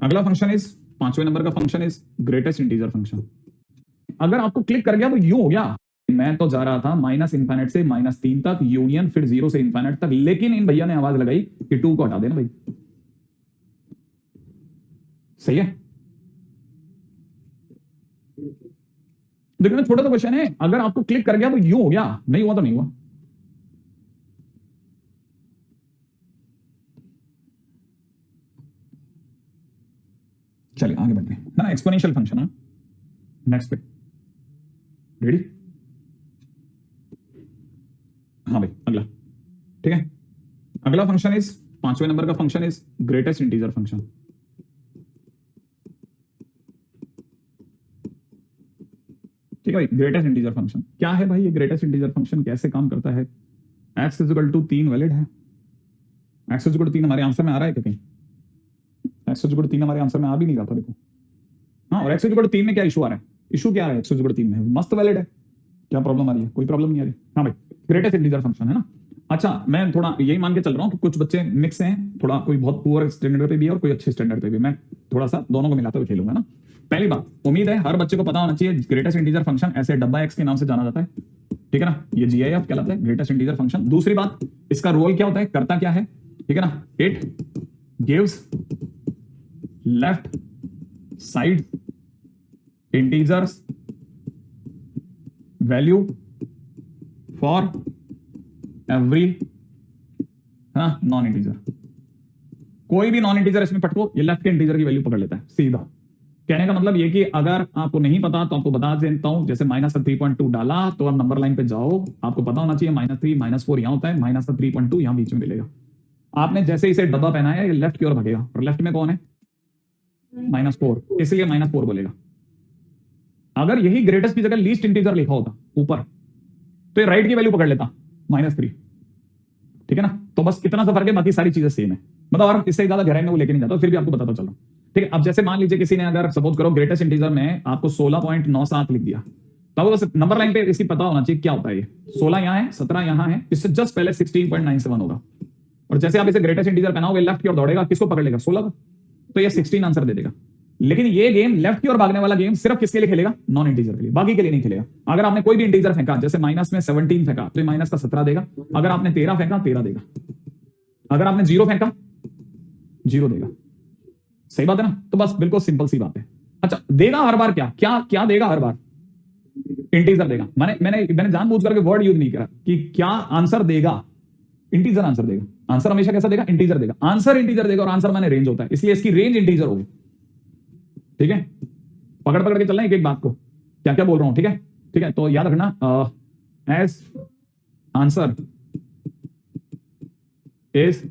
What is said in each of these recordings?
अगला function is 5वें number का function is greatest integer function. अगर आपको क्लिक कर गया तो यूं हो गया, मैं तो जा रहा था माइनस इंफाइनाइट से -3 तक यूनियन, फिर 0 से इंफाइनाइट तक, लेकिन इन भैया ने आवाज लगाई कि 2 को हटा देना भाई। सही है। देखो छोटा सा क्वेश्चन है, अगर आपको क्लिक कर गया तो यूं हो गया, नहीं हुआ तो नहीं हुआ। चलिए आगे बढ़ते हैं, है ना। एक्सपोनेंशियल फंक्शन है। नेक्स्ट पे रेडी। हाँ भाई अगला, ठीक है। अगला फंक्शन इज 5वें नंबर का function is greatest integer function. ठीक है भाई, ग्रेटेस्ट इंटीजर फंक्शन क्या है भाई? ये ग्रेटेस्ट इंटीजर फंक्शन कैसे काम करता है? x इक्वल टू 3 वैलिड है। x इक्वल टू 3 हमारे आंसर में आ रहा है क्या कहीं? x इक्वल टू 3 हमारे आंसर में आ भी नहीं रहा था, देखो। हाँ, और x इक्वल टू 3 में क्या इशू आ रहा है? इशू क्या है x इक्वल टू 3 में? मस्त वैलिड है, क्या प्रॉब्लम आ रही है? कोई प्रॉब्लम नहीं आ रही। हाँ भाई, ग्रेटेस्ट इंटीजर फंक्शन है ना। अच्छा, मैं थोड़ा यही मान के चल रहा हूँ कि कुछ बच्चे मिक्स हैं, थोड़ा कोई बहुत पुअर स्टैंडर्ड पे भी है और कोई अच्छे स्टैंडर्ड पे भी। मैं थोड़ा सा दोनों को मिलाते हुए खेलूंगा ना। पहली बात, उम्मीद है हर बच्चे को पता होना चाहिए ग्रेटेस्ट इंटीजर फंक्शन ऐसे डब्बा एक्स के नाम से जाना जाता है, ठीक है ना। ये जीआईएफ कहलाता है, ग्रेटेस्ट इंटीजर फंक्शन। दूसरी बात, इसका रोल क्या होता है, करता क्या है, ठीक है ना। It gives left side integers value for every non integer. कोई भी नॉन इंटीजर इसमें पटको, ये लेफ्ट के इंटीजर की वैल्यू पकड़ लेता है सीधा। कहने का मतलब ये कि अगर आपको नहीं पता तो आपको बता देता हूं, जैसे -3.2 डाला तो आप नंबर लाइन पे जाओ, आपको पता होना चाहिए -3 -4 यहां होता है, -3.2 यहां बीच में मिलेगा। आपने जैसे इसे डब्बा पहनाया, ये लेफ्ट की ओर भगेगा, और लेफ्ट में कौन है? -4, इसलिए -4 बोलेगा। अगर यही ग्रेटेस्ट की जगह लीस्ट इंटीजर लिखा होता ऊपर, तो ये राइट की वैल्यू पकड़ लेता -3, ठीक है ना। तो बस इतना सा फर्क है, बाकी सारी चीजें सेम है। मतलब और इससे ज्यादा गहराई में वो लेके नहीं जाता, फिर भी आपको बताता चल रहा हूं, ठीक है। अब जैसे मान लीजिए किसी ने अगर सपोज करो ग्रेटेस्ट इंटीजर में आपको 16.97 लिख दिया, तो बस नंबर लाइन पे इसकी पता होना चाहिए क्या होता है। ये 16 यहां है, 17 यहां है, इससे जस्ट पहले 16.97 होगा। और जैसे आप इसे ग्रेटेस्ट इंटीजर पहनाओगे, लेफ्ट की ओर दौड़ेगा, किसको पकड़ लेगा? 16 का, तो ये 16 आंसर दे देगा। लेकिन ये गेम लेफ्ट की ओर भागने वाला गेम सिर्फ किसके लिए खेलेगा? नॉन इंटीजर के लिए, बाकी के लिए नहीं खेलेगा। अगर आपने कोई भी इंटीजर फेंका, जैसे माइनस में 17 फेंका, तो माइनस का 17 देगा। अगर आपने 13 फेंका, 13 देगा। अगर आपने 0 फेंका, 0 देगा। सही बात है ना। तो बस बिल्कुल सिंपल सी बात है। अच्छा, देगा हर बार क्या क्या क्या देगा? हर बार इंटीजर देगा। मैंने जानबूझ करके वर्ड यूज नहीं करा कि क्या आंसर देगा, इंटीजर आंसर देगा। आंसर हमेशा कैसा देगा? इंटीजर देगा। आंसर इंटीजर देगा, और आंसर माने रेंज होता है, इसलिए इसकी रेंज इंटीजर होगी, ठीक है। पकड़ पकड़ के चलना एक एक बात को, क्या क्या बोल रहा हूं, ठीक है। ठीक है, तो याद रखना, as answer is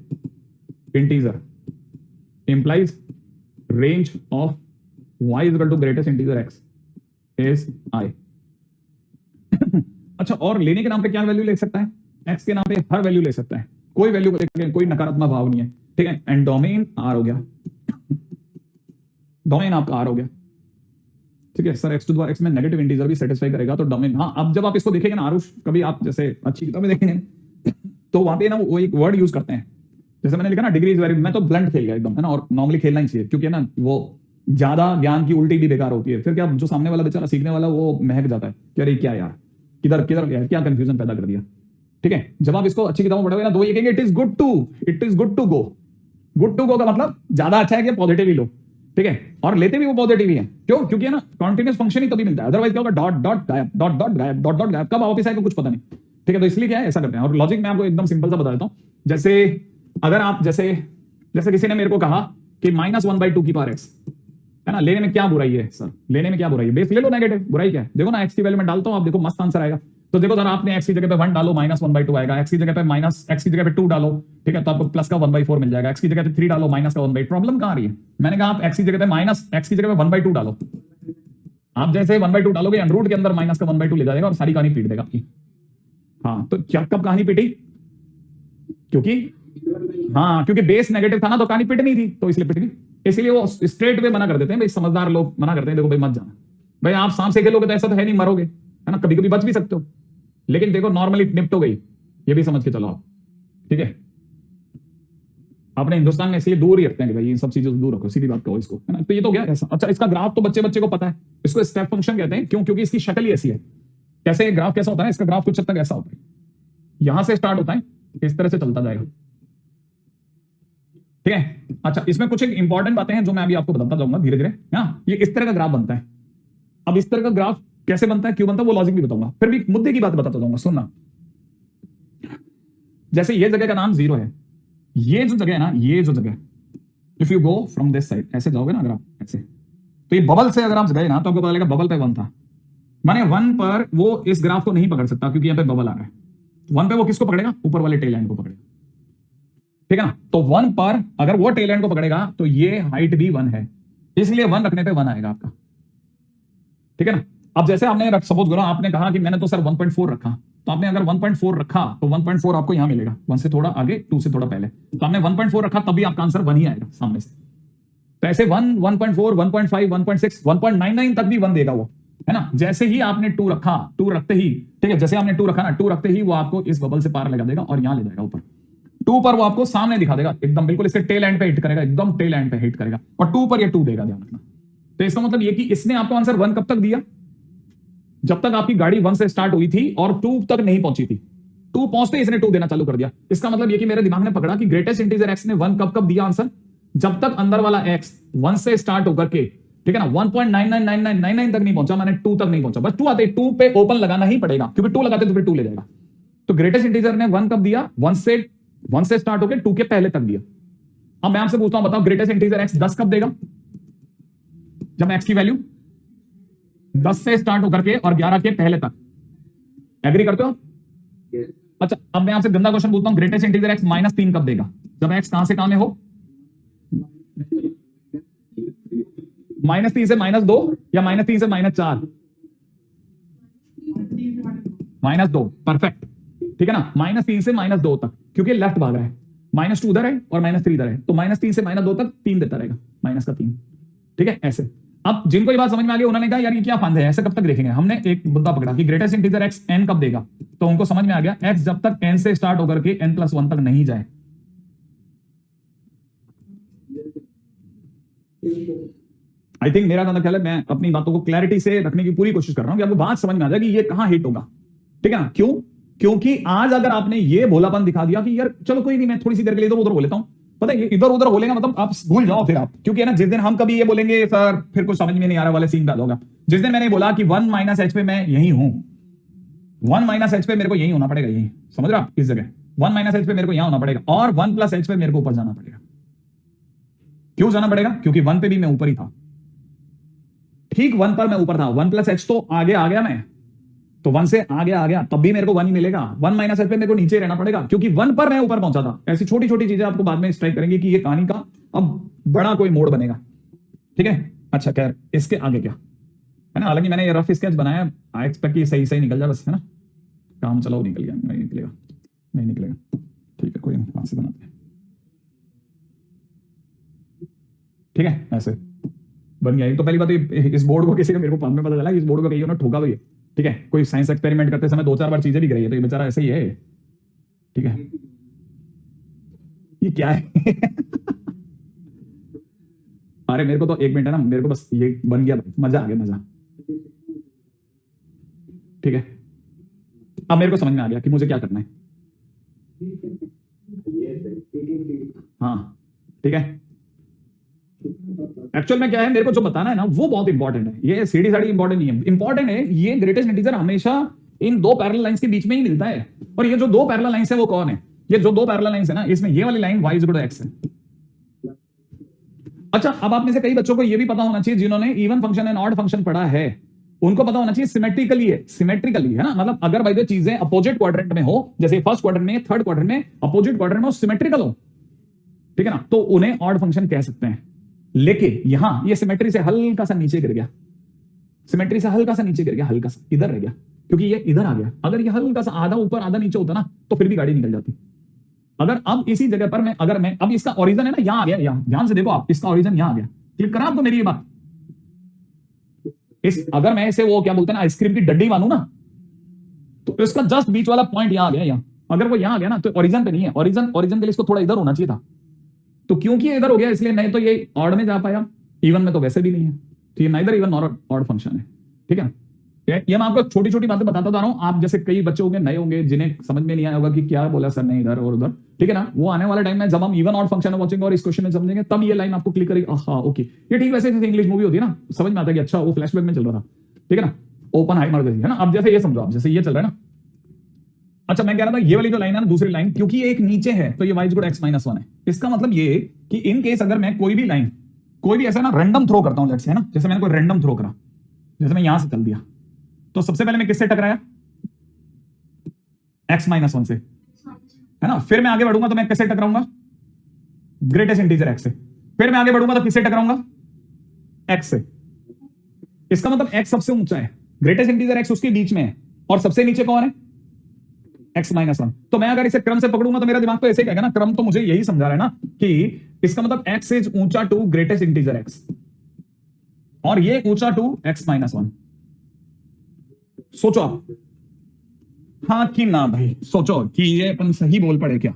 integer implies range of y is equal to greatest integer x is I। अच्छा, और लेने के नाम पे क्या वैल्यू ले सकता है? x के नाम पे हर वैल्यू ले सकता है, कोई वैल्यू को लेकर कोई नकारात्मक भाव नहीं है, ठीक है। एंड डोमेन r हो गया, डोमेन आपका r हो गया, ठीक है। सर x में नेगेटिव इंटीजर भी सेटिस्फाई करेगा, तो डोमेन। हाँ, अब जब आप इसको देखेंगे ना आरुष, कभी आप जैसे अच्छी किताबें देखेंगे तो वहां पे ना वो एक वर्ड यूज करते हैं, जैसे मैंने लिखा ना डिग्री इज वेरी, मैं तो ब्लंट खेल गया एकदम, है ना। और नॉर्मली खेलना ही चाहिए, क्योंकि ना वो ज्यादा ज्ञान की उल्टी भी बेकार होती है। फिर क्या, जो सामने वाला बेचारा सीखने वाला वो महक जाता है कि अरे क्या यार, किधर किधर यार, क्या कंफ्यूजन पैदा कर दिया, ठीक है। जब आप इसको अच्छी किताबों पढ़ोगे ना, तो ये कहेंगे it is good to go. Good to go का मतलब ज्यादा अच्छा है कि पॉजिटिव ही लो, ठीक है। और लेते भी वो पॉजिटिव ही है, क्यों? क्योंकि है ना कॉन्टिन्यूस फंक्शन ही तभी मिलता है, अदरवाइज क्या होगा? डॉट डॉट गायब, डॉट डॉट गायब, डॉट डॉट गायब, कब वापस आएगा कुछ पता नहीं, ठीक है। तो इसलिए क्या है, ऐसा करते हैं। और लॉजिक मैं आपको एकदम सिंपल सा बता देता हूं। जैसे अगर आप जैसे किसी ने मेरे को कहा कि -1/2 की पावर x, है ना, लेने में क्या बुराई है? सर लेने में क्या बुराई है? बेस ले लो, नेगेटिव, बुराई क्या है? देखो ना, x की वैल्यू में डालता हूं, आप देखो मस्त आंसर आएगा। तो देखो सर, आपने x की जगह पे 1 डालो, -1/2 आएगा। x की जगह पे x की जगह पे 2 डालो, ठीक है, तो आपको प्लस का 1/4 मिल जाएगा। x की जगह पे 3 डालो, माइनस का 1/2। प्रॉब्लम कहां आ रही है? मैंने कहा आप x की जगह पे 1/2 डालो। आप जैसे 1/2 डालोगे, अंडररूट के अंदर माइनस का 1/2 ले जाएगा और सारी कहानी पीट देगा आपकी। हाँ, तो क्या कब कहानी पीटी? क्योंकि बेस नेगेटिव था ना, तो कहानी पिट नहीं थी, तो इसलिए पिट गई। इसलिए वो स्ट्रेट वे मना कर देते हैं भाई, समझदार लोग मना करते हैं, देखो भाई मत जाना भाई, आप सांप से खेलोगे तो ऐसा तो है नहीं, मरोगे, है ना। कभी कभी बच भी सकते हो, लेकिन देखो नॉर्मली निपट हो गई, ये भी समझ के चलो आप, ठीक है। अपने हिंदुस्तान में इसलिए दूर ही रखते हैं कि भाई इन सब चीजों से दूर रखो, सीधी बात कहो इसको, है ना। तो ये तो गया ऐसा। अच्छा, इसका ग्राफ तो बच्चे बच्चे को पता है, इसको स्टेप फंक्शन कहते हैं। क्यों? क्योंकि इसकी शक्ल ही ऐसी है। कैसे ग्राफ कैसा होता है? इसका ग्राफ कुछ हद तक ऐसा होता है, यहां से स्टार्ट होता है, इस तरह से चलता जाएगा, ठीक है। अच्छा, इसमें कुछ एक इंपॉर्टेंट बातें हैं जो मैं अभी आपको बताता जाऊंगा धीरे धीरे। हाँ, ये इस तरह का ग्राफ बनता है। अब इस तरह का ग्राफ कैसे बनता है, क्यों बनता है, वो लॉजिक भी बताऊंगा, फिर भी मुद्दे की बात बताता जाऊंगा, सुनना। जैसे ये जगह का नाम 0 है, ये जो जगह है ना, ये जो जगह, if you go from this side, ऐसे जाओगे ना अगर आप ऐसे, तो ये बबल से अगर आप गए ना तो आपको पता लगेगा बबल पे 1 था। माने 1 पर वो इस ग्राफ को नहीं पकड़ सकता क्योंकि यहां पे बबल आ रहा है। 1 पे वो किसको पकड़ेगा? ऊपर वाले टेल एंड को पकड़ेगा, ठीक है ना। तो 1 पर अगर वो टेल एंड को पकड़ेगा तो ये हाइट भी 1 है, इसलिए 1 रखने पे 1 आएगा आपका, ठीक है ना। अब जैसे आपने सपोज करो, आपने कहा कि मैंने तो सर 1.4 रखा, तो आपने अगर 1.4 रखा तो 1.4 आपको यहां मिलेगा, 1 से थोड़ा आगे, 2 से थोड़ा पहले, तो आपने 1.4 रखा तभी आपका आंसर 1 ही आएगा सामने से। तो ऐसे 1, 1.4, 1.5, 1.6, 1.99 तक भी 1 देगा वो, है ना। जैसे ही आपने 2 रखा, 2 रखते ही, ठीक है, जैसे आपने 2 रखा ना, 2 रखते ही वो आपको इस बबल से पार लगा देगा और यहां ले जाएगा ऊपर। 2 पर वो आपको सामने दिखा देगा एकदम, बिल्कुल इसके टेल एंड पे हिट करेगा, एकदम टेल एंड पे हिट करेगा, और 2 पर ये 2 देगा, ध्यान रखना। तो इसका मतलब ये कि इसने आपको आंसर 1 कब तक दिया? जब तक आपकी गाड़ी 1 से स्टार्ट हुई थी और 2 तक नहीं पहुंची थी। 2 पहुंचते इसने 2 देना चालू कर दिया। इसका मतलब ये कि मेरे दिमाग ने पकड़ा कि ग्रेटेस्ट इंटीजर एक्स ने 1 कब दिया आंसर? जब तक अंदर वाला एक्स 1 से स्टार्ट होकर के, ठीक है ना, 1.999999 तक नहीं पहुंचा, मैंने 2 तक नहीं पहुंचा। बस 2 आते, 2 पे ओपन लगाना ही पड़ेगा, क्योंकि 2 लगाते तो फिर 2 ले जाएगा। तो ग्रेटेस्ट इंटीजर ने 1 कब दिया? 1 से स्टार्ट होकर 2 के पहले तक दिया। अब मैं आपसे पूछता हूं, बताओ ग्रेटेस्ट इंटीजर एक्स 10 कब देगा? जब एक्स की वैल्यू 10 से स्टार्ट होकर के और 11 के पहले तक। एग्री करते हो? अच्छा, अब मैं आपसे गंदा क्वेश्चन पूछता हूं, ग्रेटेस्ट इंटीजर एक्स -3 कब देगा? जब एक्स कहां से कहां में हो? -3 से -2 या -3 से -4? -2, परफेक्ट, ठीक है ना। -3 से -2 तक, क्योंकि लेफ्ट भाग रहा है, -2 उधर है और -3 इधर है, तो -3 से -2 तक 3 देता रहेगा, माइनस का 3, ठीक है। ऐसे अब जिनको ये बात समझ में आ गई, उन्होंने कहा यार ये क्या फंड है, ऐसे कब तक देखेंगे। हमने एक मुद्दा पकड़ा कि ग्रेटेस्ट इंटीजर एक्स n कब देगा, तो उनको समझ में आ गया एक्स जब तक n से स्टार्ट होकर के n+1 तक नहीं जाए। आई थिंक मेरा ख्याल है, मैं अपनी बातों को क्लैरिटी से रखने की पूरी कोशिश कर रहा हूं कि आपको बात समझ में आ जाए कि ये कहां हिट होगा, ठीक है ना। क्यों? क्योंकि आज अगर आपने ये भोलापन दिखा दिया कि यार चलो कोई नहीं, मैं थोड़ी सी देर के लिए इधर उधर हो लेता हूं, पता है इधर उधर बोलेगा मतलब आप भूल जाओ फिर आप, क्योंकि है ना जिस दिन हम कभी ये बोलेंगे सर फिर कुछ समझ में नहीं आ रहा वाले सीन पे आ जाओगा। जिस दिन मैंने बोला कि 1 - h पे मैं यही हूं, 1 - h पे मेरे को यही होना पड़ेगा, यही समझ रहा आप, इस जगह 1 - h पे मेरे को यहां होना पड़ेगा और 1 + h पे मेरे को ऊपर जाना पड़ेगा। क्यों जाना पड़ेगा? क्योंकि 1 पे भी मैं ऊपर ही था, ठीक 1 पर मैं ऊपर था, 1 + h तो आगे आ गया मैं, तो 1 से आगे आ गया तब भी मेरे को 1 ही मिलेगा। 1 - h पे मेरे को नीचे रहना पड़ेगा क्योंकि 1 पर मैं ऊपर पहुंचा था। ऐसी छोटी छोटी चीजें आपको बाद में स्ट्राइक करेंगे कि ये कहानी का अब बड़ा कोई मोड़ बनेगा, ठीक है। अच्छा, खैर इसके आगे क्या है ना, हालांकि मैंने ये रफ स्केच बनाया, आई एक्सपेक्ट कि सही निकल जाए, बस है ना, काम चलाओ निकल गया, नहीं निकलेगा, नहीं निकलेगा, ठीक है, कोई नहीं, हाथ से बनाते हैं, ठीक है। ऐसे बन गया। तो पहली बात इस बोर्ड को किसी का, मेरे को बाद में पता चला इस बोर्ड को कहीं ना ठोका भी है, ठीक है। कोई साइंस एक्सपेरिमेंट करते समय 2-4 बार चीजें भी गिराई है, तो ये बेचारा ऐसे ही है, ठीक है। ये क्या है? अरे मेरे को तो 1 मिनट है ना, मेरे को बस ये बन गया, मजा आ गया, मजा, ठीक है। अब मेरे को समझ में आ गया कि मुझे क्या करना है, हाँ, ठीक है। एक्चुअल में क्या है, मेरे को जो बताना है ना वो बहुत इंपॉर्टेंट है, ये सीधी साड़ी इंपॉर्टेंट नहीं है, इंपॉर्टेंट है ये ग्रेटेस्ट इंटीजर हमेशा इन 2 पैरेलल लाइंस के बीच में ही मिलता है। और ये जो 2 पैरेलल लाइंस है वो कौन है? ये जो 2 पैरेलल लाइंस है ना, इसमें ये वाली लाइन y = x है। अच्छा, अब आप में से कई बच्चों को ये भी पता होना चाहिए, जिन्होंने even function and odd function पढ़ा है, उनको पता होना चाहिए सिमेट्रिकली है ना, मतलब अगर भाई चीजें अपोजिट क्वाड्रेंट में हो, जैसे फर्स्ट क्वाड्रेंट में, थर्ड क्वाड्रेंट में, अपोजिट क्वाड्रेंट में सिमेट्रिकल हो, ठीक है ना, तो उन्हें ऑड फंक्शन कह सकते हैं। लेकिन यहां ये सिमेट्री से हल्का सा नीचे गिर गया, सिमेट्री से हल्का सा नीचे गिर गया, हल्का सा इधर रह गया, क्योंकि ये इधर आ गया। अगर ये हल्का सा आधा ऊपर आधा नीचे होता ना, तो फिर भी गाड़ी निकल जाती। अगर अब इसी जगह पर मैं अब इसका ओरिजिन है ना, यहां आ गया, यहां ध्यान से देखो आप, इसका ओरिजिन यहां आ गया, क्लिक करा आपको मेरी ये बात। अगर मैं इसे वो क्या बोलते हैं ना, आइसक्रीम की डड्डी मानू ना, तो इसका जस्ट बीच वाला पॉइंट यहां आ गया, यहां अगर वो यहां आ गया ना, तो ओरिजिन पे नहीं है, ओरिजिन के लिए इसको थोड़ा इधर होना चाहिए था, तो क्योंकि ये इधर हो गया इसलिए नहीं तो ये ऑड में जा पाया, इवन में तो वैसे भी नहीं है, तो ये neither even nor odd function है। ठीक है, ये मैं आपको छोटी छोटी बातें बताता जा रहा हूं। आप जैसे कई बच्चे होंगे नए होंगे जिन्हें समझ में नहीं आया होगा कि क्या बोला सर ने इधर और उधर, ठीक है ना, वो आने वाले टाइम में जब हम इवन ऑड फंक्शन वाचिंग और इस क्वेश्चन में समझेंगे तब ये लाइन आपको क्लिक करेगी, हाँ ओके ये ठीक वैसे जैसे इंग्लिश मूवी होती है ना, समझ में आता है कि अच्छा वो फ्लैशबैक में चल रहा था, ठीक है ना, ओपन हाई मार है ना। अब जैसे ये समझो, आप जैसे ये चल रहा है ना, अच्छा मैं कह रहा था ये वाली जो लाइन है ना दूसरी लाइन, क्योंकि ये एक नीचे है तो ये y इक्वल x माइनस 1 है। इसका मतलब ये कि इन केस अगर मैं कोई भी लाइन कोई भी ऐसा ना रैंडम थ्रो करता हूं, लेट्स से, है ना, जैसे मैंने कोई रैंडम थ्रो करा, जैसे मैं यहां से चल दिया, तो सबसे पहले मैं किससे टकराया, x माइनस 1 से, है ना, फिर मैं आगे बढ़ूंगा तो मैं किससे टकराऊंगा, ग्रेटेस्ट इंटीजर x से, फिर मैं आगे बढ़ूंगा तो किससे टकराऊंगा, x से। इसका मतलब x सबसे ऊंचा है, ग्रेटेस्ट इंटीजर x उसके बीच में है, और सबसे नीचे कौन है, x माइनस 1। तो मैं अगर इसे क्रम से पकड़ूंगा तो मेरा दिमाग तो ऐसे ही कहेगा ना, क्रम तो मुझे यही समझा रहा है ना कि इसका मतलब x इज ऊंचा टू ग्रेटेस्ट इंटीजर x और ये ऊंचा टू x माइनस 1। सोचो आप, हाँ कि ना भाई, सोचो कि ये अपन सही बोल पड़े क्या,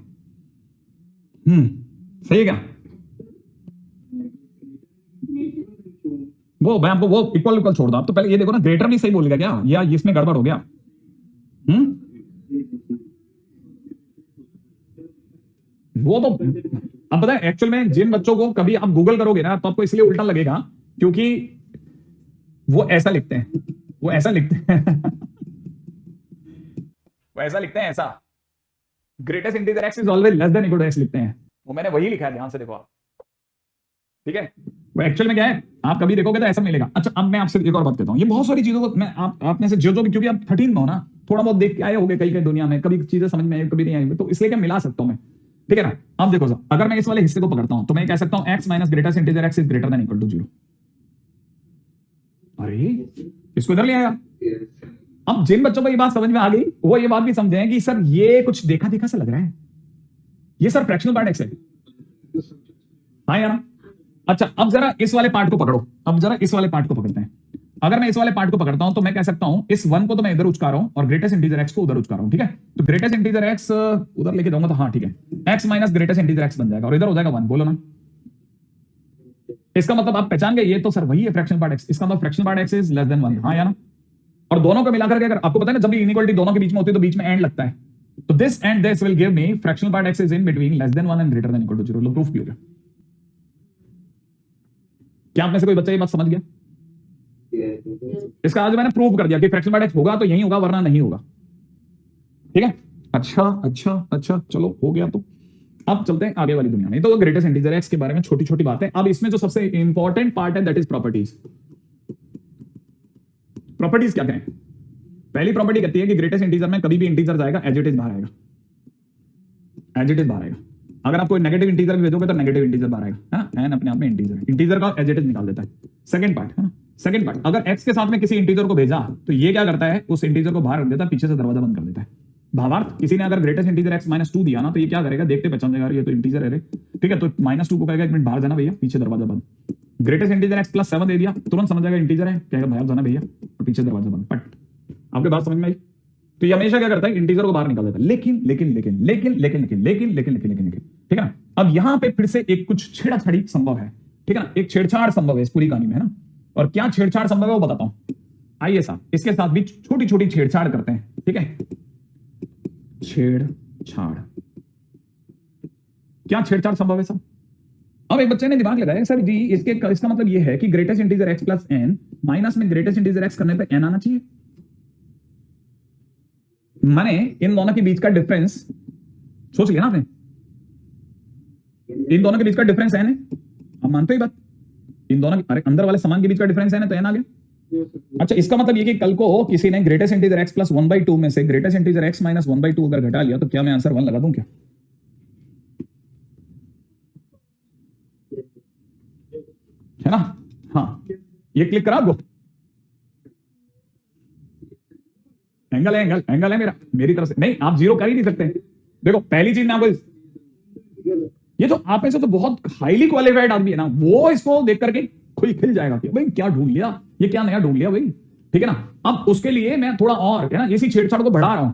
सही है क्या, वो मैं आपको वो इक्वल इक्वल छोड़ दो, आप तो पहले ये देखो ना, ग्रेटर भी सही बोलेगा क्या, या इसमें गड़बड़ हो गया। वो तो अब पता है एक्चुअल में जिन बच्चों को कभी आप गूगल करोगे ना तो आपको इसलिए उल्टा लगेगा क्योंकि वो ऐसा लिखते हैं, वो ऐसा लिखते हैं वो ऐसा लिखते हैं, ऐसा greatest integer x is always less than equal to x लिखते हैं, वो मैंने वही लिखा है, ध्यान से देखो आप, ठीक है। वो एक्चुअल में क्या है, आप कभी देखोगे तो ऐसा मिलेगा। अच्छा अब मैं आपसे एक और बात कहता हूं, ये बहुत सारी चीजों को मैं आप में से जो भी, क्योंकि आप 13 में हो ना, थोड़ा बहुत देख के आए होगे कई दुनिया में, कभी चीजें समझ में आई कभी नहीं आई, तो इसलिए क्या मिला सकता हूं मैं, ठीक है ना। अब देखो सर, अगर मैं इस वाले हिस्से को पकड़ता हूं तो मैं कह सकता हूं x minus greatest integer x is greater than equal to 0। अरे इसको इधर ले आया। अब जिन बच्चों को ये बात समझ में आ गई वो ये बात भी समझे कि सर ये कुछ देखा देखा सा लग रहा है, ये सर फ्रैक्शनल पार्ट x है, हाँ या ना। अच्छा अब जरा इस वाले पार्ट को पकड़ो, अब जरा इस वाले पार्ट को पकड़ते हैं। अगर मैं इस वाले पार्ट को पकड़ता हूं तो मैं कह सकता हूं इस 1 को तो मैं इधर उचका रहा हूं और ग्रेटेस्ट इंटीजर x को उधर उचका रहा हूं, ठीक है। तो ग्रेटेस्ट इंटीजर x उधर लेके जाऊंगा तो हाँ ठीक है, x minus greatest integer x बन जाएगा और इधर हो जाएगा 1, बोलो ना। इसका मतलब आप पहचान गए, ये तो सर वही है फ्रैक्शनल पार्ट x, इसका मतलब fractional part x is less than 1, हाँ या ना। और दोनों को मिलाकर के अगर आपको पता है ना, जब भी इनइक्वालिटी दोनों के बीच में होती है तो बीच में एंड लगता है, तो this and this will give me fractional part x is in between less than 1 and greater than equal to 0। लो प्रूफ भी हो गया। क्या आप में से कोई बच्चा ये बात समझ गया? इसका आज मैंने प्रूव कर दिया कि फ्रैक्शनल पार्ट x होगा तो यही होगा वरना नहीं होगा, ठीक है। अच्छा अच्छा अच्छा चलो हो गया, तो अब चलते हैं आगे वाली दुनिया में। तो ग्रेटेस्ट इंटीजर x के बारे में छोटी छोटी बातें। अब इसमें जो सबसे इंपॉर्टेंट पार्ट है दैट इज प्रॉपर्टीज। प्रॉपर्टीज क्या कहें? पहली प्रॉपर्टी कहती है कि ग्रेटेस्ट इंटीजर में कभी भी इंटीजर जाएगा एज इट इज बाहर आएगा, एज इट इज बाहर आएगा। अगर आप कोई नेगेटिव इंटीजर भी भेजोगे तो नेगेटिव इंटीजर बाहर आएगा, है ना, एन अपने आप में इंटीजर है, इंटीजर का एज इट इज निकाल देता है। सेकंड पार्ट है ना, सेकंड पार्ट, अगर x के साथ में किसी इंटीजर को भेजा तो ये क्या करता है, उस इंटीजर को बाहर रख देता है, पीछे से दरवाजा बंद कर देता है। भावार्थ, किसी ने अगर ग्रेटेस्ट इंटीजर x माइनस 2 दिया ना तो ये क्या करेगा, देखते पहचान जाएगा ये तो इंटीजर है रे, ठीक है, तो माइनस 2 को कहेगा एक मिनट बाहर जाना भैया, पीछे दरवाजा बंद। ग्रेटेस्ट इंटीजर x प्लस 7 दे दिया, तुरंत समझ जाएगा इंटीजर है, कहेगा बाहर जाना भैया और पीछे दरवाजा बंद, पट। आपके बात समझ में आई? तो ये हमेशा क्या करता है, इंटीजर को बाहर निकाल देता है। लेकिन लेकिन लेकिन लेकिन लेकिन लेकिन लेकिन लेकिन लेकिन लेकिन ठीक है ना। अब यहां पे फिर से एक कुछ छेड़छाड़ी संभव है, ठीक है ना, एक छेड़छाड़ संभव है इस पूरी कहानी में, है ना। और क्या छेड़छाड़ संभव है वो बताता हूं, आइए साहब इसके साथ भी छोटी छोटी छेड़छाड़ करते हैं, ठीक है। छेड़छाड़, क्या छेड़छाड़ संभव है साहब? अब एक बच्चे ने दिमाग लगाया सर जी इसका मतलब ये है कि greatest integer x plus n minus में ग्रेटेस्ट इंटीजर x करने पे n आना चाहिए, माने इन दोनों के बीच का डिफरेंस सोच लिया ना आपने, इन दोनों के बीच का डिफरेंस n है, आप मानते हो ये बात, इन दोनों अरे अंदर वाले समान के बीच का डिफरेंस n है तो n आ गया। अच्छा इसका मतलब ये कि कल को किसी ने ग्रेटेस्ट इंटीजर x प्लस 1/2 में से ग्रेटेस्ट इंटीजर x माइनस 1/2 अगर घटा लिया तो क्या मैं आंसर 1 लगा दूं क्या? है ना, हाँ ये क्लिक करा आपको, एंगल है, एंगल है मेरी तरफ से, नहीं आप जीरो कर ही नहीं सकते। देखो पहली चीज ना, ये तो आप में से तो बहुत हाईली क्वालिफाइड आदमी है ना, वो इसको देख करके खुल खिल जाएगा कि भाई क्या ढूंढ लिया, ये क्या नया ढूंढ लिया भाई, ठीक है ना। अब उसके लिए मैं थोड़ा और है ना इसी छेड़छाड़ को बढ़ा रहा हूं,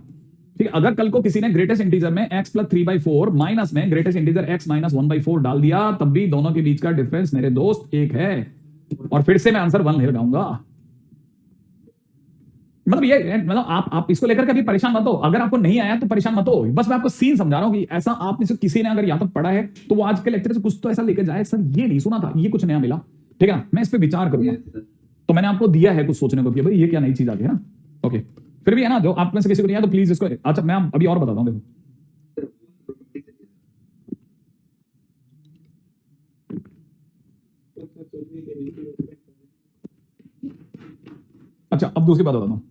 ठीक है, अगर कल को किसी ने ग्रेटेस्ट इंटीजर में x प्लस 3/4 माइनस में ग्रेटेस्ट इंटीजर x माइनस 1/4 डाल दिया, तब भी दोनों के बीच का डिफरेंस मेरे दोस्त एक है, और फिर से मैं आंसर 1 लगाऊंगा। मतलब ये मतलब आप इसको लेकर कभी परेशान मत हो, अगर आपको नहीं आया तो परेशान मत हो, बस मैं आपको सीन समझा रहा हूं कि ऐसा आप में से किसी ने अगर यहाँ तक पढ़ा है तो वो आज के लेक्चर से कुछ तो ऐसा लेके जाए, सर ये नहीं सुना था, ये कुछ नया मिला, ठीक है ना, मैं इस पे विचार करूंगा। तो मैंने आपको दिया है कुछ सोचने को कि भाई ये क्या नई चीज आ गई है ना। ओके, फिर भी है ना, जो आप में से किसी को नहीं आया तो प्लीज इसको, अच्छा मैं अभी और बताता हूँ, देखो अच्छा अब दूसरी बात बताता हूँ,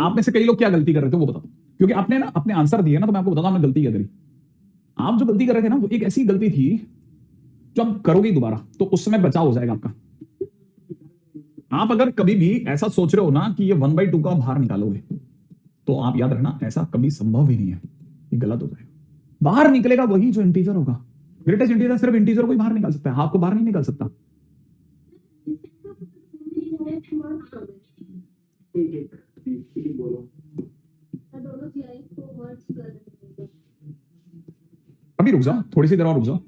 आप में से कई लोग क्या गलती कर रहे थे वो बताओ, क्योंकि आपने ना अपने आंसर दिए ना, तो मैं आपको बताता हूँ आपने गलती क्या करी। आप जो गलती कर रहे थे ना वो एक ऐसी गलती थी जो आप करोगे दोबारा तो उस समय बचाव हो जाएगा आपका। आप अगर कभी भी ऐसा सोच रहे हो ना कि ये 1/2 का बाहर निकालोगे, तो आप याद रखना ऐसा कभी संभव ही नहीं है, ये गलत हो जाएगा। बाहर निकलेगा वही जो इंटीजर होगा, ग्रेटेस्ट इंटीजर सिर्फ इंटीजर को ही बाहर निकाल सकता है, हाफ को बाहर नहीं निकाल सकता। अभी रुक जाओ, थोड़ी सी देर और रुक जाओ,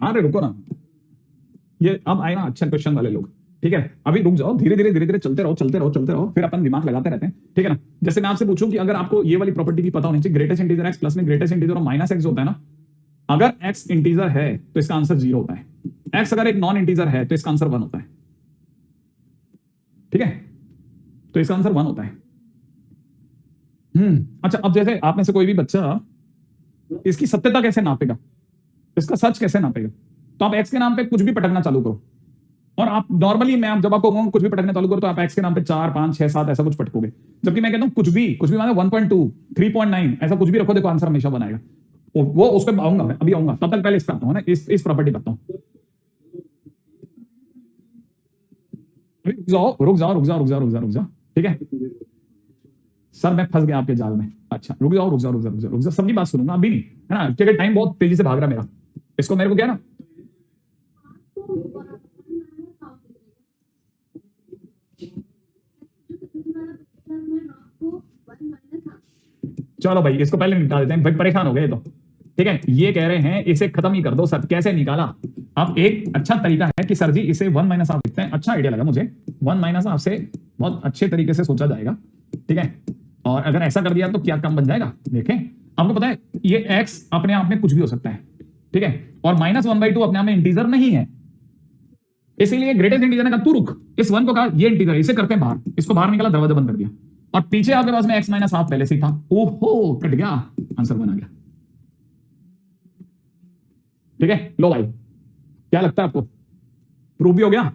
अरे रुको ना, ये अब आए ना अच्छा क्वेश्चन वाले लोग, ठीक है, अभी रुक जाओ, धीरे धीरे धीरे धीरे चलते रहो चलते रहो चलते रहो, फिर अपन दिमाग लगाते रहते हैं, ठीक है ना। जैसे मैं आपसे पूछूं कि अगर आपको ये वाली प्रॉपर्टी भी पता होनी चाहिए, ग्रेटेस्ट इंटीजर एक्स प्लस में ग्रेटेस्ट इंटीजर और माइनस एक्स होता है ना, अगर एक्स इंटीजर है तो इसका आंसर 0 होता है, एक्स अगर एक नॉन इंटीजर है तो इसका आंसर 1 होता है, ठीक है, तो इसका आंसर 1 होता है। अच्छा अब जैसे आप में से कोई भी बच्चा इसकी सत्यता कैसे नापेगा, इसका सच कैसे नापेगा, तो आप एक्स के नाम पे कुछ भी पटकना चालू करो, और आप नॉर्मली मैं जब आपको कुछ भी पटकना चालू करो तो आप एक्स के नाम पे 4 5 6 7 ऐसा कुछ पटकोगे, जबकि मैं कहता हूं कुछ भी माने 1.2 3.9 ऐसा कुछ भी रखो, देखो आंसर हमेशा बनाएगा। वो उस पर आऊंगा मैं, अभी आऊंगा, तब तक पहले इस पे आता हूं ना, इस प्रॉपर्टी बताता हूं। रुक जाओ, ठीक है सर, मैं फंस गया आपके जाल में। अच्छा रुक जाओ, सबकी बात सुनूंगा, अभी नहीं है ना, क्योंकि टाइम बहुत तेजी से भाग रहा है मेरा, इसको मेरे को क्या ना, चलो भाई इसको पहले निकाल देते हैं भाई, परेशान हो गए तो, ठीक है, ये कह रहे हैं इसे खत्म ही कर दो सर, कैसे निकाला। अब एक अच्छा तरीका है कि सर जी इसे 1 माइनस हाफ लिखते हैं, अच्छा आइडिया लगा मुझे, 1 माइनस हाफ से बहुत अच्छे तरीके से सोचा जाएगा, ठीक है, और अगर ऐसा कर दिया तो क्या काम बन जाएगा, देखें आपको पता है ये x अपने आप में कुछ भी हो सकता है, ठीक है, और -1/2 अपने आप में इंटीजर नहीं है, इसीलिए ग्रेटेस्ट इंटीजर ने कहा तू रुक, इस 1 को कहा ये इंटीजर, इसे करते हैं बाहर, इसको बाहर निकाला, दरवाजा बंद कर दिया, और पीछे आपके पास में x माइनस हाफ पहले से ही था, ओहो कट गया, आंसर 1 आ गया, ठीक है। लो भाई क्या लगता है आपको, प्रूफ भी हो गया,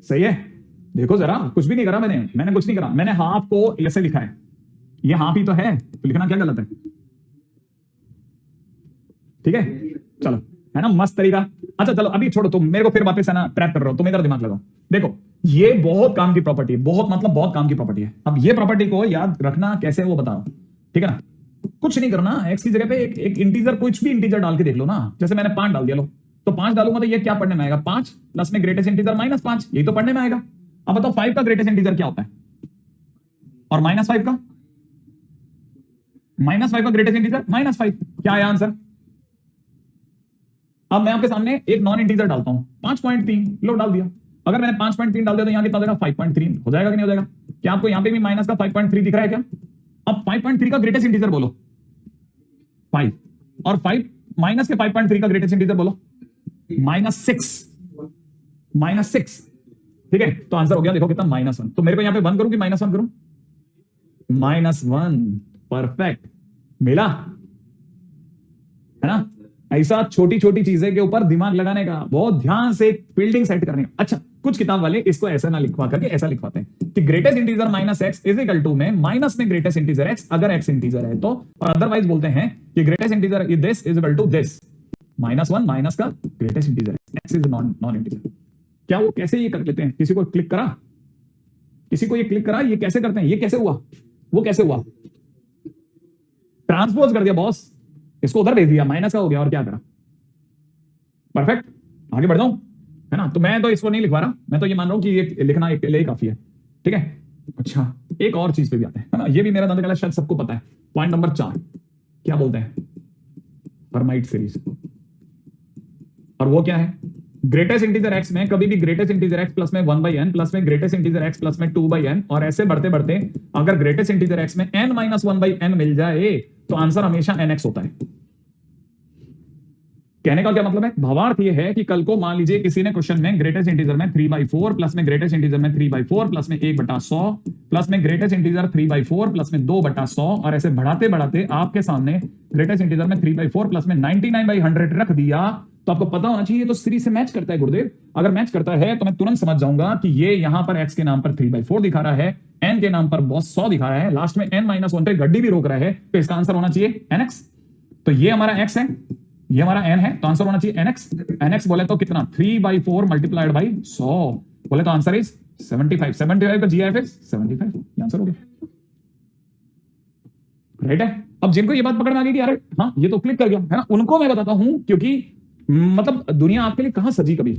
सही है। देखो जरा, कुछ भी नहीं करा मैंने कुछ नहीं करा, मैंने हाफ को ऐसे लिखा है, ये हाफ ही तो है, तो लिखना क्या गलत है, ठीक है, चलो है ना मस्त तरीका। अच्छा चलो अभी छोड़ो, तुम मेरे को फिर वापस है ना ट्रैप कर रहे हो, तुम इधर दिमाग लगाओ, देखो ये बहुत काम की प्रॉपर्टी है, बहुत मतलब बहुत काम की प्रॉपर्टी है। अब ये प्रॉपर्टी को याद रखना कैसे वो बताओ, ठीक है ना, कुछ नहीं करना, एक्स की जगह पे एक इंटीजर, कुछ भी इंटीजर डाल के देख लो ना, जैसे मैंने 5 डाल दिया, लो तो 5 डालूंगा तो ये क्या पढ़ने में आएगा, 5 प्लस में ग्रेटेस्ट इंटीजर -5, यही तो पढ़ने में आएगा। अब बताओ 5 का ग्रेटेस्ट इंटीजर क्या होता है, और -5 का ग्रेटेस्ट इंटीजर -5, क्या आया आंसर। अब मैं आपके सामने एक नॉन इंटीजर डालता हूं 5.3, लो डाल दिया, अगर मैंने 5.3 डाल दिया तो यहां कितना देगा 5.3 हो जाएगा कि नहीं हो जाएगा, क्या आपको यहां पे भी माइनस का 5.3 दिख रहा है क्या। अब 5.3 का ग्रेटेस्ट इंटीजर बोलो 5, और 5 माइनस के 5.3 का ग्रेटेस्ट इंटीजर बोलो -6, ठीक है, तो आंसर हो गया देखो कितना -1, तो मेरे को यहां पे 1 करूं कि -1 करूं, -1, परफेक्ट मिला, है ना। ऐसा छोटी छोटी चीजें के ऊपर दिमाग लगाने का, बहुत ध्यान से फील्डिंग सेट करने का। अच्छा कुछ किताब वाले इसको ऐसा ना लिखवा करके ऐसा लिखवाते हैं कि greatest integer -x is equal to में माइनस में ग्रेटेस्ट इंटीजर x, अगर x इंटीजर है तो, और अदरवाइज बोलते हैं कि greatest integer this is equal to this, -1 minus का greatest integer x is non integer. क्या वो कैसे ये कर लेते हैं, किसी को क्लिक करा, ये कैसे करते हैं, ये कैसे हुआ, वो कैसे हुआ, ट्रांसपोज कर दिया बॉस, इसको उधर भेज दिया, माइनस का हो गया और क्या करा, परफेक्ट, आगे बढ़ जाऊं, है है ना। तो मैं तो इसको नहीं लिखवा रहा, मैं तो ये मान रहा हूं कि ये लिखना एक लिए काफी है, ठीक है। अच्छा, एक और चीज पे भी आते हैं, है ना। ये भी मेरा दंतकला शायद सबको पता है। पॉइंट नंबर 4 क्या बोलते हैं, हर्माइट सीरीज। और वो क्या है, ग्रेटेस्ट इंटीजर एक्स में कभी भी ग्रेटेस्ट इंटीजर एक्स प्लस में 1/n प्लस में ग्रेटेस्ट इंटीजर एक्स प्लस में 2/n, और ऐसे बढ़ते बढ़ते अगर ग्रेटेस्ट इंटीजर एक्स में n - 1/n मिल जाए तो आंसर हमेशा nx होता है। कहने का क्या मतलब है, भावार्थ ये है कि कल को मान लीजिए किसी ने क्वेश्चन में ग्रेटेस्ट इंटीजर में 3/4 प्लस में ग्रेटेस्ट इंटीजर में 3/4 प्लस में 1/100 प्लस में ग्रेटेस्ट इंटीजर 3/4 प्लस में 2/100, और ऐसे बढ़ाते बढ़ाते आपके सामने ग्रेटेस्ट इंटीजर में 3/4 प्लस में 99/100 रख दिया, तो आपको पता होना चाहिए तो सीरीज से मैच करता है गुरुदेव। अगर मैच करता है तो मैं तुरंत समझ जाऊंगा कि ये यहां पर x के नाम पर 3/4 दिखा रहा है, n के नाम पर बॉस 100 दिखा रहा है, लास्ट में n - 1 पे गड्डी भी रोक रहा है, तो इसका आंसर होना चाहिए nx। तो ये हमारा x है, ये हमारा n है, तो आंसर होना चाहिए nx। nx बोले तो कितना, 3/4 मल्टीप्लाइड बाई 100, बोले तो आंसर इज 75। 75 का GIF इज 75, ये आंसर हो गया, राइट है। अब जिनको ये बात पकड़ में आ गई कि यार हाँ ये तो क्लिक कर गया, है ना, उनको मैं बताता हूं, क्योंकि मतलब दुनिया आपके लिए कहां सजी, कभी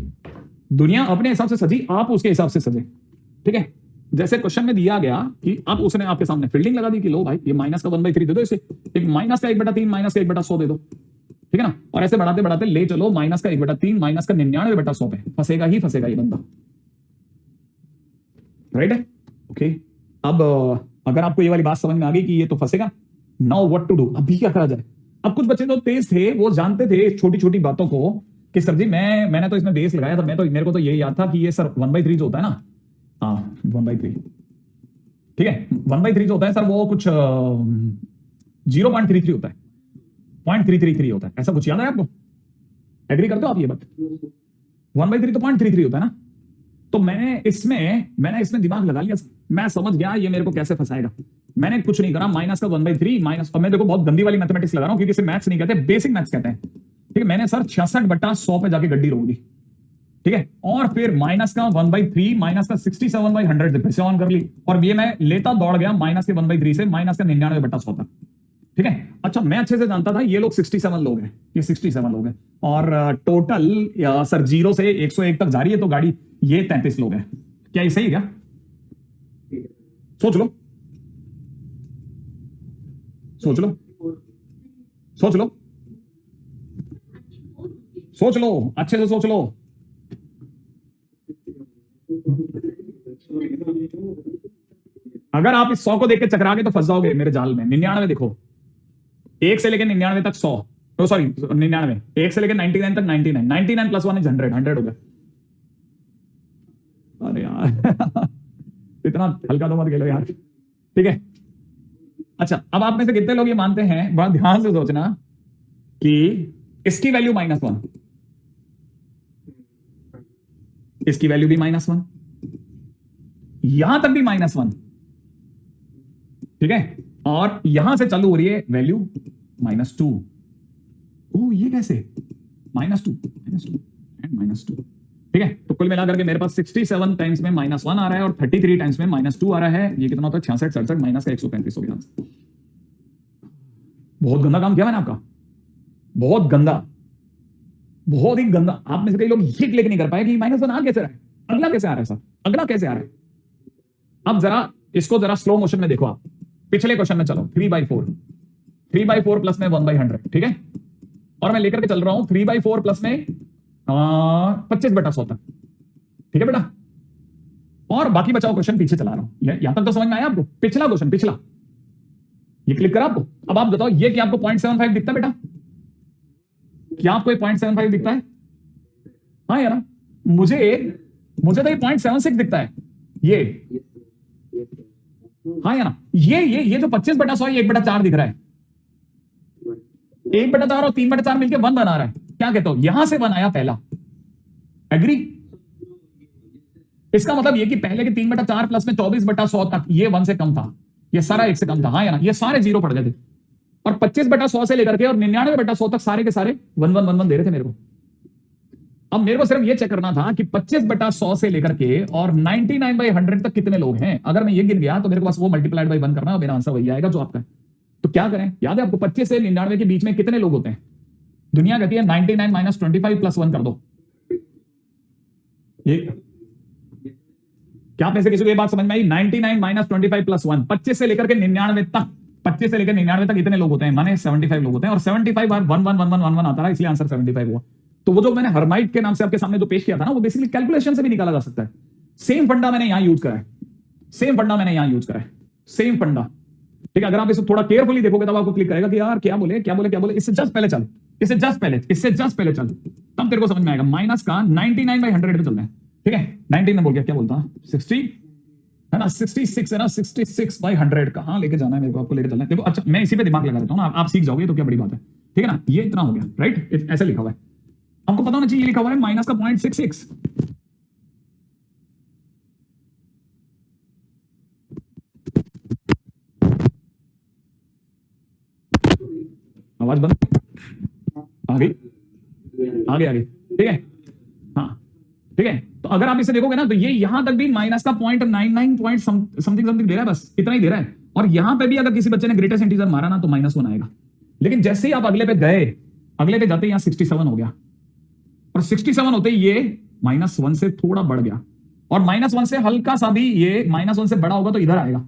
दुनिया अपने हिसाब से सजी, आप उसके हिसाब से सजे, ठीक है। जैसे क्वेश्चन में दिया गया कि अब उसने आपके सामने फील्डिंग लगा दी कि लो भाई ये माइनस का 1/3 दे दो, इसे एक माइनस का 1/3 माइनस का 1/100 दे दो, ठीक है ना। और ऐसे बढ़ाते बढ़ाते ले चलो माइनस का 1/3 माइनस का 99/100 पे, फंसेगा ही फंसेगा ये बंदा, राइट है। ओके, अब अगर आपको ये वाली बात समझ में आ गई कि ये तो फंसेगा, नाउ व्हाट टू डू, अभी क्या करा जाए। अब कुछ बच्चे तो तेज थे, वो जानते थे छोटी छोटी बातों को कि सर जी मैंने तो इसमें बेस लगाया था, मेरे को तो ये याद था कि ये सर 1/3 जो होता है ना, हाँ 1/3, ठीक है, 1/3 जो होता है सर वो कुछ 0.33 होता है, 0.333 होता है, ऐसा कुछ याद है आपको, एग्री करते हो आप ये बात, 1/3 तो 0.33 होता है ना। तो मैंने इसमें दिमाग लगा लिया, मैं समझ गया ये मेरे को कैसे फंसाएगा। मैंने कुछ नहीं करा, माइनस का 1/3 माइनस, और मैं देखो बहुत गंदी वाली मैथमेटिक्स लगा रहा हूं, क्योंकि इसे मैथ्स नहीं कहते, बेसिक मैथ्स कहते हैं, ठीक है। मैंने सर 66/100 पे जाके गड्डी रोक दी, ठीक है, और फिर माइनस का 1/3 माइनस का 67/100 फिर से ऑन कर ली, और ये मैं लेता दौड़ गया माइनस के 1/3 से माइनस का 99/100 तक, ठीक है। अच्छा, मैं अच्छे से जानता था ये लोग 67 लोग हैं, ये 67 लोग हैं, और टोटल सर 0 से 101 तक जा रही है तो गाड़ी, ये 33 लोग हैं। क्या ये सही है क्या, सोच लो सोच लो सोच लो सोच लो, अच्छे से सोच लो। अगर आप इस 100 को देख के चकरा गए तो फंस जाओगे मेरे जाल में। 99 देखो, 1 से लेकर 99 तक 100, सॉरी 99, 1 से लेकर 99 तक 99, 99 प्लस 1 इज 100, 100 हो गया। अरे यार इतना हल्का तो मत खेलो यार, ठीक है। अच्छा, अब आप में से कितने लोग ये मानते हैं, बड़ा ध्यान से सोचना, कि इसकी वैल्यू -1, इसकी वैल्यू भी -1, यहां तक भी -1, ठीक है, और यहां से चालू हो रही है वैल्यू -2। ओ ये कैसे, -2 एंड -2, ठीक है। तो कुल मिलाकर के मेरे पास 67 टाइम्स में -1 आ रहा है और 33 टाइम्स में -2 आ रहा है। ये कितना होता है, 66 67 माइनस का 135 हो गया। बहुत गंदा काम किया मैंने आपका, बहुत गंदा, बहुत ही गंदा। आप में से कई लोग ये क्लिक नहीं कर पाए कि -1 आ कैसे रहा है, अगला कैसे आ रहा है सर, अगला कैसे आ रहा है। अब जरा इसको जरा स्लो मोशन में देखो आप, पिछले क्वेश्चन में चलो, 3/4 प्लस में 1/100, ठीक है, और मैं लेकर के चल रहा हूं 3/4 प्लस में 25/100 तक, ठीक है बेटा, और बाकी बचाओ क्वेश्चन पीछे चला रहा हूं। यहां तक तो समझ में आया आपको, पिछला क्वेश्चन, पिछला ये क्लिक करा आपको। अब आप बताओ ये कि आपको 0.75 दिखता है बेटा, क्या आपको 0.75 दिखता है, हाँ यार, मुझे तो ये 0.76 दिखता है, ये हाँ या ना, ये जो 25/100 ये 1/4 दिख रहा है, 1/4 और 3/4 मिलकर 1 बना रहा है। क्या कहते हो, यहां से 1 आया पहला, एग्री। इसका मतलब ये कि पहले के 3/4 प्लस में 24/100 तक ये 1 से कम था, ये सारा 1 से कम था, हाँ या ना, ये सारे 0 पड़ गए थे, और 25/100 से लेकर के और 99/100 तक सारे के सारे 1 1 1 1 दे रहे थे मेरे को। अब मेरे को सिर्फ ये चेक करना था कि 25/100 से लेकर के और 99/100 तक कितने लोग हैं। अगर मैं ये गिन गया तो मेरे को बस वो मल्टीप्लाइड बाय 1 करना है, मेरा आंसर वही आएगा जो आपका है। तो क्या करें, याद है आपको 25 से 99 के बीच में कितने लोग होते हैं, दुनिया कहती है 99 - 25 + 1 कर दो, ये क्या आप में से किसी को ये बात समझ में आई? 99 माइनस 25 प्लस 1, 25 से लेकर के 99 तक, 25 से लेकर 99 तक इतने लोग होते हैं, माने 75 लोग होते हैं, और 75 बार 1 आता रहा, इसलिए आंसर 75 हुआ। तो वो जो मैंने हर्माइट के नाम से आपके सामने जो पेश किया था ना, वो बेसिकली कैलकुलेशन से भी निकाला जा सकता है। सेम फंडा मैंने यहां यूज करा है, सेम फंडा मैंने यहां यूज करा है, सेम फंडा। ठीक है, अगर आप इसे थोड़ा केयरफुली देखोगे तब आपको क्लिक करेगा कि यार क्या बोले क्या बोले क्या बोले। इससे जस्ट पहले चल, इससे जस्ट पहले चल, तब तेरे को समझ में आएगा। माइनस का 99/100 पे चल रहा है। ठीक है, 19 में बोल गया, क्या बोलता हूं 60 है ना, 66 है ना, 66/100 कहां लेके जाना है मेरे को, आपको लेके चलना है। देखो अच्छा, मैं इसी पे दिमाग लगा देता हूं ना, आप सीख जाओगे तो क्या बड़ी बात है। ठीक है ना, ये इतना हो गया, राइट, ऐसे लिखा हुआ है, आपको पता होना चाहिए। ये लिखा हुआ है माइनस का 0.66, आवाज बंद, आगे आगे, ठीक है, हाँ ठीक है। तो अगर आप इसे देखोगे ना, तो ये यहां तक भी माइनस का 0.99 समथिंग दे रहा है, बस इतना ही दे रहा है। और यहां पे भी अगर किसी बच्चे ने ग्रेटेस्ट इंटीजर मारा ना, तो -1 आएगा। लेकिन जैसे ही आप अगले पे गए, अगले पे जाते ही यहां 67 हो गया, और 67 होते ही ये -1 से थोड़ा बढ़ गया, और -1 से हल्का सा भी ये -1 से बड़ा होगा तो इधर आएगा,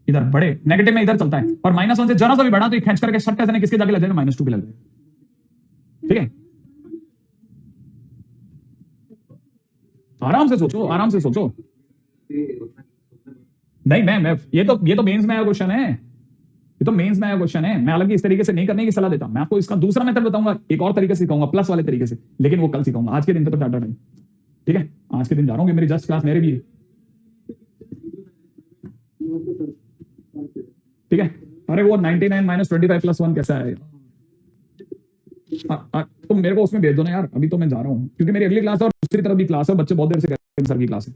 इधर बढ़े, नेगेटिव में इधर चलता है, और -1 से जरा सा भी बढ़ा तो खींच करके शट कैसे किसके जाके लग जाएगा, -2 पे लग जाएगा। ठीक है, आराम से सोचो, आराम से सोचो। नहीं मैं ये तो मेंस में आया क्वेश्चन है, ये तो मेंस में आया क्वेश्चन है। मैं हालांकि इस तरीके से नहीं करने की सलाह देता, मैं आपको इसका दूसरा मेथड बताऊंगा, एक और तरीके से सिखाऊंगा, प्लस वाले तरीके से, लेकिन वो कल सिखाऊंगा। आज के दिन तो टाटा टाइम। ठीक है, आज के दिन जा रहा हूँ, मेरी जस्ट क्लास मेरे भी है। ठीक है, अरे वो 99 माइनस 25 प्लस 1 कैसा है, तुम मेरे को उसमें भेज दो ना यार, अभी तो मैं जा रहा हूँ, क्योंकि मेरी अगली क्लास है और दूसरी तरफ भी क्लास है, बच्चे बहुत देर से कह रहे हैं सर की क्लास है।